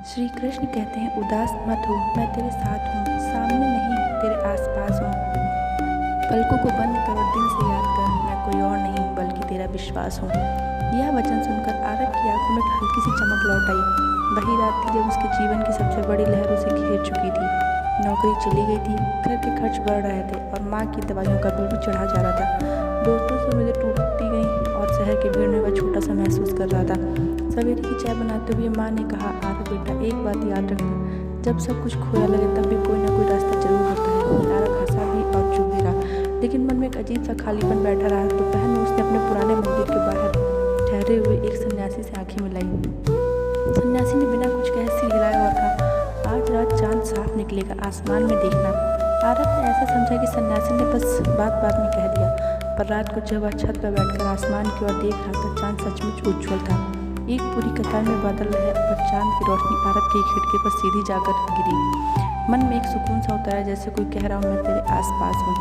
श्री कृष्ण कहते हैं, उदास मत हो, मैं तेरे साथ हूँ, सामने नहीं तेरे आसपास हूँ। पलकों को बंद कर और दिल से याद कर, मैं कोई और नहीं बल्कि तेरा विश्वास हूँ। यह वचन सुनकर आरव की आंखों में हल्की सी चमक लौट आई। वही रात थी जब उसके जीवन की सबसे बड़ी लहरों से घिर चुकी थी। नौकरी चली गई थी, घर के खर्च बढ़ रहे थे और माँ की दवाइयों का बिल भी चढ़ा जा रहा था। दोस्तों से उम्मीदें टूटती गईं और शहर की भीड़ में वह छोटा सा महसूस कर रहा था। सवेरे की चाय बनाते हुए माँ ने कहा, आरव बेटा, एक बात याद रखना, जब सब कुछ खोया लगे तब भी कोई ना कोई रास्ता जरूर होता है। आरव हंसा भी और चुप भी रहा, लेकिन मन में एक अजीब सा खालीपन बैठा रहा। दोपहर में उसने अपने पुराने मंदिर के बाहर ठहरे हुए एक सन्यासी से आंखें मिलाई। सन्यासी ने बिना कुछ कहे सिर हिलाया और कहा, आज रात चांद साफ निकलेगा, आसमान में देखना। आरव ने ऐसा समझा कि सन्यासी ने बस बात बात में कह दिया, पर रात को जब वह छत पर बैठकर आसमान की ओर देख रहा था, चांद सचमुच उज्ज्वल था। एक पूरी कतार में बादल रहे और चांद की रोशनी आरव की खिड़की पर सीधी जाकर गिरी। मन में एक सुकून सा उतरा, जैसे कोई कह रहा हूँ, मैं तेरे आसपास हूँ।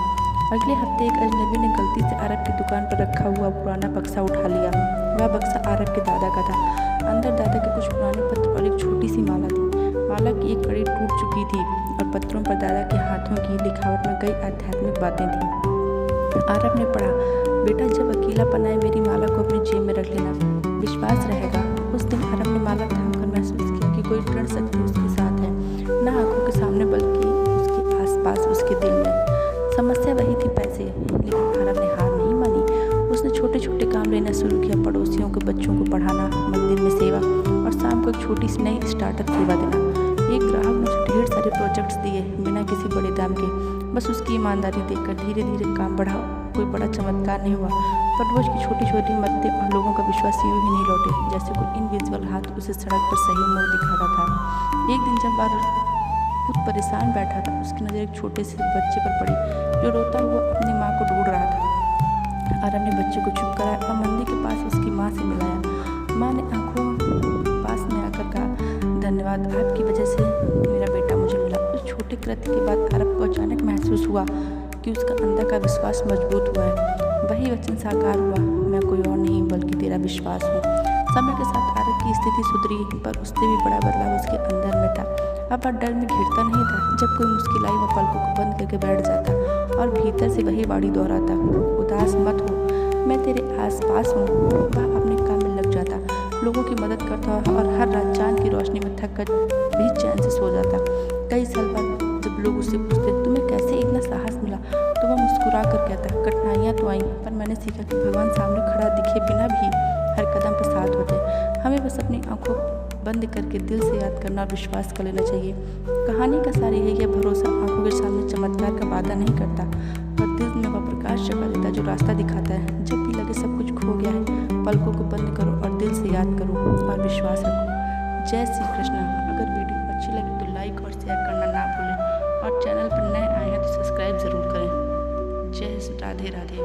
अगले हफ्ते एक अजनबी ने गलती से आरव की दुकान पर रखा हुआ पुराना बक्सा उठा लिया। वह बक्सा आरव के दादा का था। अंदर दादा के कुछ पुराने पत्र और एक छोटी सी माला थी। माला की एक कड़ी टूट चुकी थी और पत्रों पर दादा के हाथों की लिखावट में कई आध्यात्मिक बातें थीं। आरव ने पढ़ा, बेटा, जब अकेलापन आए मेरी माला को अपनी जेब में रख लेना, विश्वास रहेगा। उस दिन आरव ने माला थामकर महसूस किया कि कोई दृढ़ शक्ति उसके साथ है, न आंखों के सामने बल्कि उसके आसपास, उसके दिल में। समस्या वही थी, पैसे, लेकिन आरव ने हार नहीं मानी। उसने छोटे छोटे काम लेना शुरू किया, पड़ोसियों के बच्चों को पढ़ाना, मंदिर में सेवा और शाम को एक छोटी सी नई स्टार्टअप सेवा देना। एक ग्राहक ने उसे ढेर सारे प्रोजेक्ट्स दिए बिना किसी बड़े दाम के। बस उसकी ईमानदारी देखकर धीरे धीरे काम बढ़ा। कोई बड़ा चमत्कार नहीं हुआ, पर रोज की छोटी छोटी मददें और लोगों का विश्वास यूं ही नहीं लौटे, जैसे कोई इनविजिबल हाथ उसे सड़क पर सही मोड़ दिखाता था। एक दिन जब वह खुद परेशान बैठा था, उसकी नज़र एक छोटे से बच्चे पर पड़ी जो रोता हुआ अपनी माँ को ढूंढ रहा था। आरव ने बच्चे को चुप कराया और मंदिर के पास उसकी माँ से मिलाया। माँ ने आंखों पास में आकर कहा, धन्यवाद, आपकी वजह से मेरा बेटा मुझे मिला। उस छोटे कृत्य के बाद आरव को अचानक महसूस हुआ कि उसका अंदर का विश्वास मजबूत हुआ है। वही वचन साकार हुआ, मैं कोई और नहीं बल्कि तेरा विश्वास हूँ। समय के साथ आरव की स्थिति सुधरी, पर उससे भी बड़ा बदलाव उसके अंदर में था। अब वह डर में घिरता नहीं था। जब कोई मुश्किल आई, वह पलकों को बंद करके बैठ जाता और भीतर से वही वाणी दोहराता, उदास मत हो, मैं तेरे आसपास हूँ। वह अपने काम में लग जाता, लोगों की मदद करता और हर रात चांद की रोशनी में थक कर भी चैन से सो जाता। कई साल बाद जब लोग उससे पूछते, तुम्हें कैसे इतना साहस मिला, तो वह मुस्कुरा कर कहता, कठिनाइयाँ तो आई, पर मैंने सीखा कि भगवान सामने खड़ा दिखे बिना भी हर कदम पर साथ होते हैं। हमें बस अपनी आंखों बंद करके दिल से याद करना और विश्वास कर लेना चाहिए। कहानी का सार यही है, भरोसा आंखों के सामने चमत्कार का वादा नहीं करता, पर दिल में वह प्रकाश जगा देता जो रास्ता दिखाता है। जब भी लगे सब कुछ खो गया है, पलकों को बंद करो और दिल से याद करो और विश्वास रखो। जय श्री कृष्ण। अगर वीडियो अच्छी लगे तो लाइक और शेयर करना ना भूलें और चैनल पर नए आए हैं तो सब्सक्राइब ज़रूर करें। जय राधे राधे।